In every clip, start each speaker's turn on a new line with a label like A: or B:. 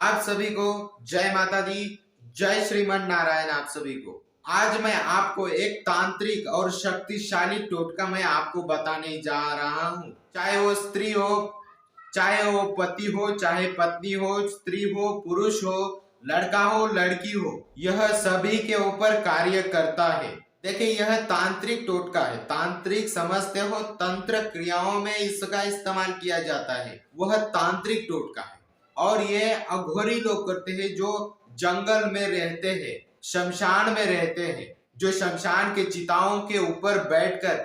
A: आप सभी को जय माता दी, जय श्रीमन नारायण। आप सभी को आज मैं आपको एक तांत्रिक और शक्तिशाली टोटका मैं आपको बताने जा रहा हूँ। चाहे वो स्त्री हो, चाहे वो पति हो, चाहे पत्नी हो, स्त्री हो, पुरुष हो, लड़का हो, लड़की हो, यह सभी के ऊपर कार्य करता है। देखिए, यह तांत्रिक टोटका है। तांत्रिक समझते हो, तंत्र क्रियाओं में इसका इस्तेमाल किया जाता है, वह तांत्रिक टोटका है। और ये अघोरी लोग करते हैं जो जंगल में रहते हैं, शमशान में रहते हैं, जो शमशान के चिताओं के ऊपर बैठकर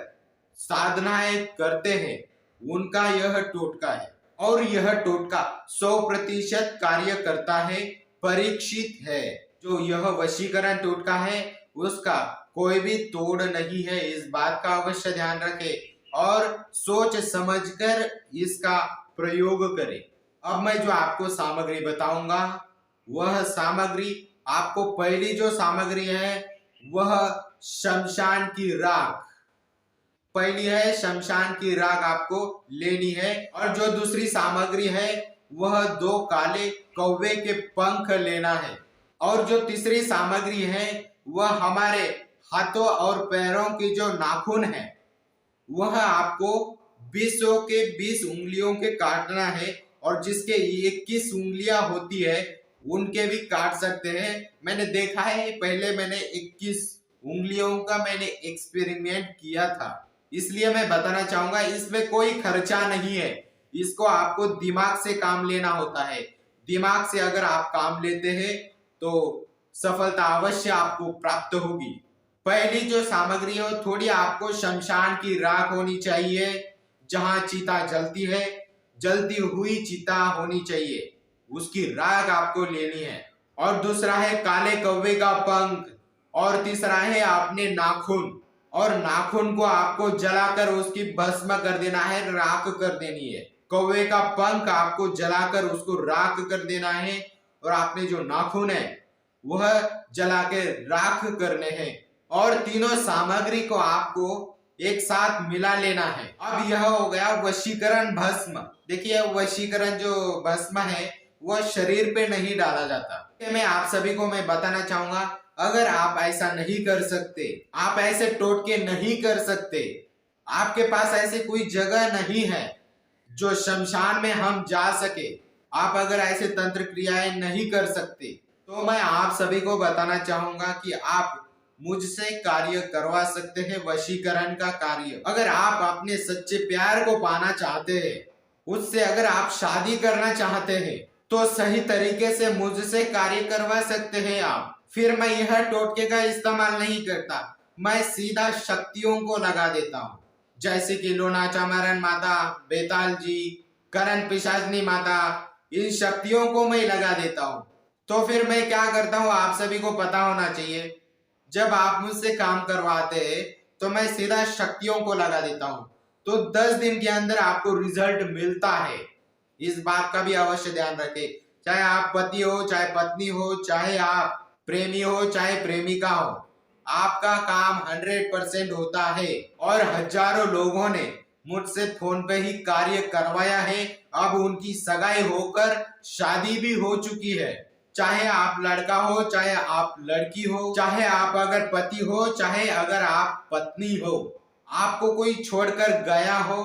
A: साधनाएं करते हैं, उनका यह टोटका है। और यह टोटका 100% कार्य करता है, परीक्षित है। जो यह वशीकरण टोटका है उसका कोई भी तोड़ नहीं है, इस बात का अवश्य ध्यान रखें और सोच समझकर इसका प्रयोग करें। अब मैं जो आपको सामग्री बताऊंगा, वह सामग्री आपको पहली जो सामग्री है वह शमशान की राख। पहली है शमशान की राख आपको लेनी है। और जो दूसरी सामग्री है वह 2 काले कौवे के पंख लेना है। और जो तीसरी सामग्री है वह हमारे हाथों और पैरों की जो नाखून है वह आपको 20 के 20 उंगलियों के काटना है। और जिसके 21 उंगलियां होती है उनके भी काट सकते हैं। मैंने देखा है, पहले मैंने 21 उंगलियों का मैंने एक्सपेरिमेंट किया था, इसलिए मैं बताना चाहूंगा। इसमें कोई खर्चा नहीं है, इसको आपको दिमाग से काम लेना होता है। दिमाग से अगर आप काम लेते हैं तो सफलता अवश्य आपको प्राप्त होगी। पहली जो सामग्री है थोड़ी आपको शमशान की राख होनी चाहिए, जहां चिता जलती है, जलती हुई चिता होनी चाहिए, उसकी राख आपको लेनी है। और दूसरा है काले कौवे का पंख। और तीसरा है आपने नाखून। और नाखून को आपको जलाकर उसकी भस्म कर देना है, राख कर देनी है। कौवे का पंख आपको जलाकर उसको राख कर देना है। और आपने जो नाखून है वह जला के राख करने हैं। और तीनों सामग्री को आपको एक साथ मिला लेना है। अब यह हो गया वशीकरण भस्म। देखिए, वशीकरण जो भस्म है वह शरीर पे नहीं डाला जाता। मैं आप सभी को मैं बताना चाहूंगा, अगर आप ऐसा नहीं कर सकते, आप ऐसे टोटके नहीं कर सकते, आपके पास ऐसी कोई जगह नहीं है जो शमशान में हम जा सके, आप अगर ऐसे तंत्र क्रियाएं नहीं कर सकते, तो मैं आप सभी को बताना चाहूंगा कि आप मुझसे कार्य करवा सकते हैं, वशीकरण का कार्य। अगर आप अपने सच्चे प्यार को पाना चाहते हैं, उससे अगर आप शादी करना चाहते हैं, तो सही तरीके से मुझसे कार्य करवा सकते हैं आप। फिर मैं यह टोटके का इस्तेमाल नहीं करता, मैं सीधा शक्तियों को लगा देता हूँ। जैसे कि लोनाचामरन माता, बेताल जी, करण पिशाचनी माता, इन शक्तियों को मैं लगा देता हूँ। तो फिर मैं क्या करता हूँ, आप सभी को पता होना चाहिए। जब आप मुझसे काम करवाते हैं तो मैं सीधा शक्तियों को लगा देता हूँ, तो 10 दिन के अंदर आपको रिजल्ट मिलता है। इस बात का भी अवश्य ध्यान रखें। चाहे आप पति हो, चाहे पत्नी हो, चाहे आप प्रेमी हो, चाहे प्रेमिका हो, आपका काम 100% होता है। और हजारों लोगों ने मुझसे फोन पे ही कार्य करवाया है। अब उनकी सगाई होकर शादी भी हो चुकी है। चाहे आप लड़का हो, चाहे आप लड़की हो, चाहे आप अगर पति हो, चाहे अगर आप पत्नी हो, आपको कोई छोड़कर गया हो,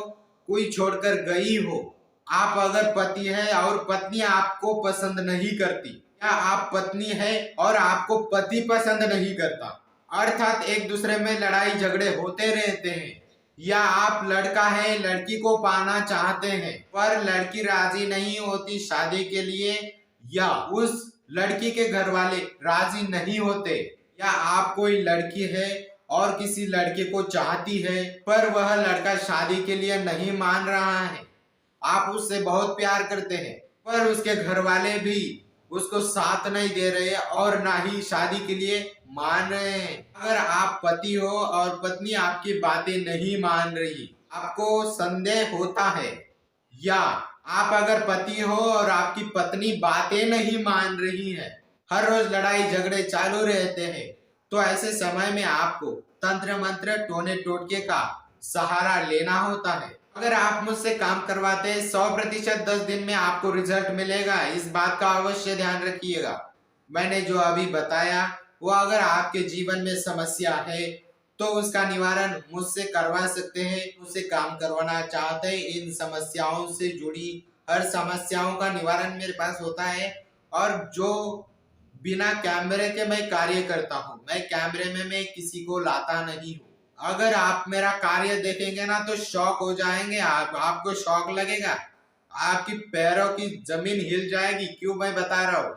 A: कोई छोड़कर गई हो, आप अगर पति है और पत्नी आपको पसंद नहीं करती, या आप पत्नी है और आपको पति पसंद नहीं करता, अर्थात एक दूसरे में लड़ाई झगड़े होते रहते हैं, या आप लड़का है, लड़की को पाना चाहते हैं पर लड़की राजी नहीं होती शादी के लिए, या उस लड़की के घर वाले राजी नहीं होते, या आप कोई लड़की है और किसी लड़के को चाहती है पर वह लड़का शादी के लिए नहीं मान रहा है, आप उससे बहुत प्यार करते हैं पर उसके घर वाले भी उसको साथ नहीं दे रहे और ना ही शादी के लिए मान रहे हैं। अगर आप पति हो और पत्नी आपकी बातें नहीं मान रही, आपको संदेह होता है, या आप अगर पति हो और आपकी पत्नी बातें नहीं मान रही है, हर रोज लड़ाई झगड़े चालू रहते हैं, तो ऐसे समय में आपको तंत्र मंत्र टोने टोटके का सहारा लेना होता है। अगर आप मुझसे काम करवाते हैं 100% 10 दिन में आपको रिजल्ट मिलेगा, इस बात का अवश्य ध्यान रखिएगा। मैंने जो अभी बताया वो अगर आपके जीवन में समस्या है तो उसका निवारण मुझसे करवा सकते हैं। मुझसे काम करवाना चाहते हैं, इन समस्याओं से जुड़ी हर समस्याओं का निवारण मेरे पास होता है। और जो बिना कैमरे के मैं कार्य करता हूँ, मैं कैमरे में मैं किसी को लाता नहीं हूँ। अगर आप मेरा कार्य देखेंगे ना तो शॉक हो जाएंगे, आपको शॉक लगेगा, आपकी पैरों की जमीन हिल जाएगी। क्यों मैं बता रहा हूँ,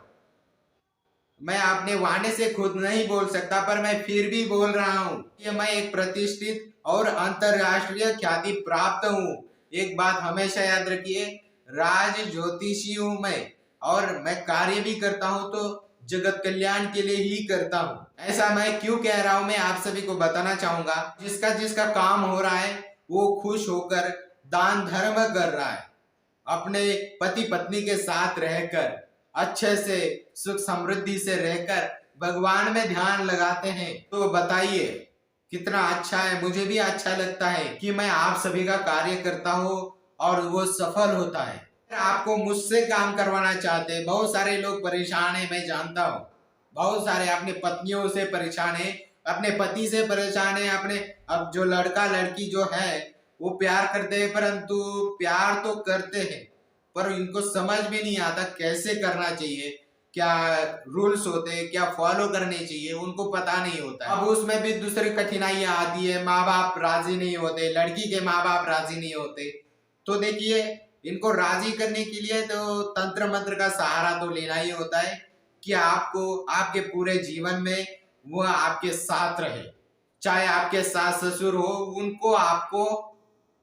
A: मैं अपने वाणी से खुद नहीं बोल सकता पर मैं फिर भी बोल रहा हूँ कि मैं एक प्रतिष्ठित और अंतरराष्ट्रीय ख्याति प्राप्त हूँ। एक बात हमेशा याद रखिए, राज ज्योतिषी हूँ मैं, और मैं कार्य भी करता हूँ तो जगत कल्याण के लिए ही करता हूँ। ऐसा मैं क्यों कह रहा हूँ मैं आप सभी को बताना चाहूंगा। जिसका जिसका काम हो रहा है वो खुश होकर दान धर्म कर रहा है, अपने पति पत्नी के साथ रहकर अच्छे से सुख समृद्धि से रहकर भगवान में ध्यान लगाते हैं। तो बताइए कितना अच्छा है। मुझे भी अच्छा लगता है कि मैं आप सभी का कार्य करता हूँ और वो सफल होता है। आपको मुझसे काम करवाना चाहते हैं, बहुत सारे लोग परेशान हैं, मैं जानता हूँ। बहुत सारे अपने पत्नियों से परेशान है, अपने पति से परेशान है, अपने अब जो लड़का लड़की जो है वो प्यार करते हैं, परंतु प्यार तो करते हैं पर इनको समझ भी नहीं आता कैसे करना चाहिए, क्या रूल्स होते हैं, क्या फॉलो करने चाहिए, उनको पता नहीं होता। अब उसमें भी दूसरी कठिनाइयां आती है, माँ बाप राजी नहीं होते, लड़की के माँ बाप राजी नहीं होते। तो देखिए इनको राजी करने के लिए तो तंत्र मंत्र का सहारा तो लेना ही होता है कि आपको आपके पूरे जीवन में वो आपके साथ रहे। चाहे आपके सास ससुर हो, उनको आपको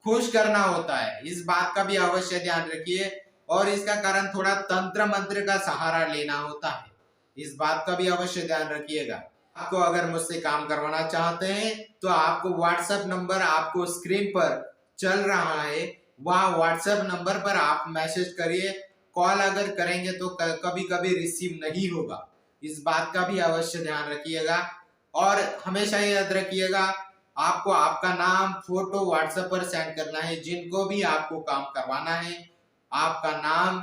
A: खुश करना होता है, इस बात का भी अवश्य ध्यान रखिए। और इसका कारण थोड़ा तंत्र मंत्र का सहारा लेना होता है, इस बात का भी अवश्य ध्यान रखिएगा। आपको अगर मुझसे काम करवाना चाहते हैं तो आपको व्हाट्सएप नंबर आपको स्क्रीन पर चल रहा है, वहाँ व्हाट्सएप नंबर पर आप मैसेज करिए। कॉल अगर करेंगे तो कभी कभी रिसीव नहीं होगा, इस बात का भी अवश्य ध्यान रखिएगा। और हमेशा याद रखिएगा आपको आपका नाम फोटो व्हाट्सएप पर सेंड करना है। जिनको भी आपको काम करवाना है आपका नाम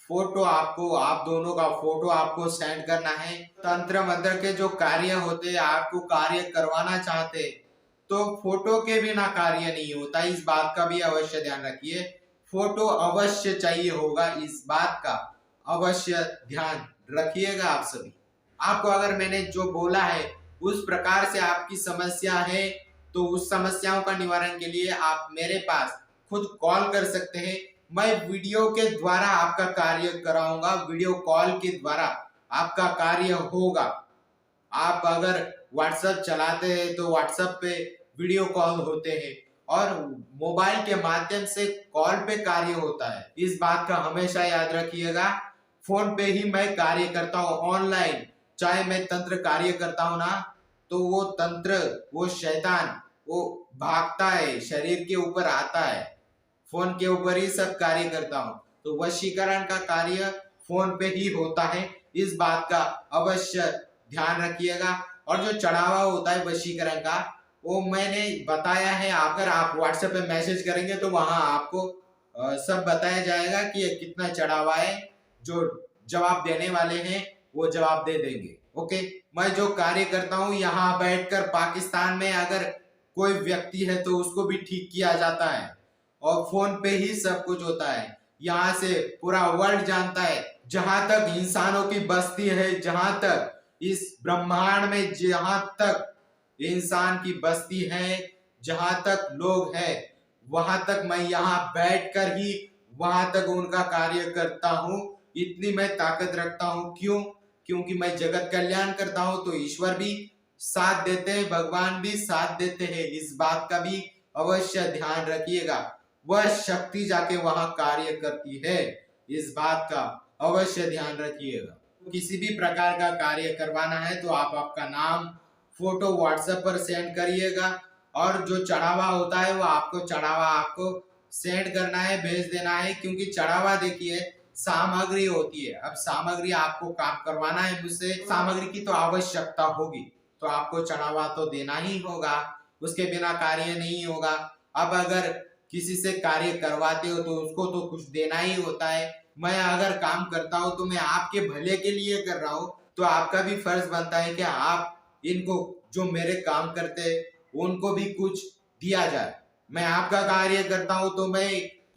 A: फोटो, आपको आप दोनों का फोटो आपको सेंड करना है। तंत्र मंत्र के जो कार्य होते हैं, आपको कार्य करवाना चाहते तो फोटो के बिना कार्य नहीं होता, इस बात का भी अवश्य ध्यान रखिए। फोटो अवश्य चाहिए होगा, इस बात का अवश्य ध्यान रखिएगा आप सभी। आपको अगर मैंने जो बोला है उस प्रकार से आपकी समस्या है तो उस समस्याओं का निवारण के लिए आप मेरे पास खुद कॉल कर सकते हैं। मैं वीडियो के द्वारा आपका कार्य कराऊंगा, वीडियो कॉल के द्वारा आपका कार्य होगा। आप अगर व्हाट्सएप चलाते हैं तो व्हाट्सएप पे वीडियो कॉल होते हैं और मोबाइल के माध्यम से कॉल पे कार्य होता है, इस बात का हमेशा याद रखिएगा। फोन पे ही मैं कार्य करता हूँ ऑनलाइन। चाहे मैं तंत्र कार्य करता हूँ ना तो वो तंत्र, वो शैतान वो भागता है, शरीर के ऊपर आता है, फोन के ऊपर ही सब कार्य करता हूँ। तो वशीकरण का कार्य फोन पे ही होता है, इस बात का अवश्य ध्यान रखिएगा। और जो चढ़ावा होता है वशीकरण का वो मैंने बताया है, अगर आप व्हाट्सएप पे मैसेज करेंगे तो वहां आपको सब बताया जाएगा कि ये कितना चढ़ावा है। जो जवाब देने वाले हैं वो जवाब दे देंगे। ओके, मैं जो कार्य करता हूँ यहाँ बैठकर पाकिस्तान में अगर कोई व्यक्ति है तो उसको भी ठीक किया जाता है और फोन पे ही सब कुछ होता है। यहाँ से पूरा वर्ल्ड जानता है, जहां तक इंसानों की बस्ती है, जहां तक इस ब्रह्मांड में जहां तक इंसान की बस्ती है, जहां तक लोग हैं, वहां तक मैं यहाँ बैठकर ही वहां तक उनका कार्य करता हूँ। इतनी मैं ताकत रखता हूँ। क्यों? क्योंकि मैं जगत कल्याण करता हूँ तो ईश्वर भी साथ देते हैं, भगवान भी साथ देते हैं, इस बात का भी अवश्य ध्यान रखिएगा। वह शक्ति जाके वहां कार्य करती है, इस बात का अवश्य ध्यान रखिएगा। किसी भी प्रकार का कार्य करवाना है तो आप आपका नाम फोटो व्हाट्सएप पर सेंड करिएगा और जो चढ़ावा होता है वो आपको चढ़ावा आपको सेंड करना है, भेज देना है। क्योंकि चढ़ावा देखिए सामग्री होती है, अब सामग्री आपको काम करवाना है मुझसे, सामग्री की तो आवश्यकता होगी तो आपको चढ़ावा तो देना ही होगा, उसके बिना कार्य नहीं होगा। अब अगर किसी से कार्य करवाते हो तो उसको तो कुछ देना ही होता है। मैं अगर काम करता हूँ तो मैं आपके भले के लिए कर रहा हूँ, तो आपका भी फर्ज बनता है कि आप इनको, जो मेरे काम करते हैं, उनको भी कुछ दिया जाए। मैं आपका कार्य करता हूँ तो मैं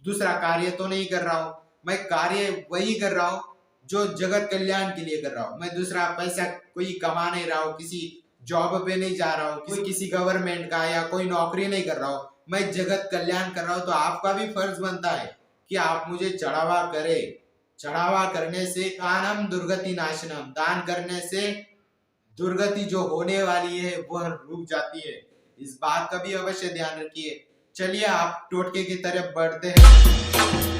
A: दूसरा कार्य तो नहीं कर रहा हूँ, मैं कार्य वही कर रहा हूँ जो जगत कल्याण के लिए कर रहा हूँ। मैं दूसरा पैसा कोई कमा नहीं रहा हूँ, किसी जॉब पे नहीं जा रहा हूँ, कोई किसी गवर्नमेंट का या कोई नौकरी नहीं कर रहा हूँ, मैं जगत कल्याण कर रहा हूँ। तो आपका भी फर्ज बनता है कि आप मुझे चढ़ावा करे। चढ़ावा करने से दानम दुर्गति नाशनम, दान करने से दुर्गति जो होने वाली है वह रुक जाती है। इस बात का भी अवश्य ध्यान रखिए। चलिए आप टोटके की तरफ बढ़ते हैं।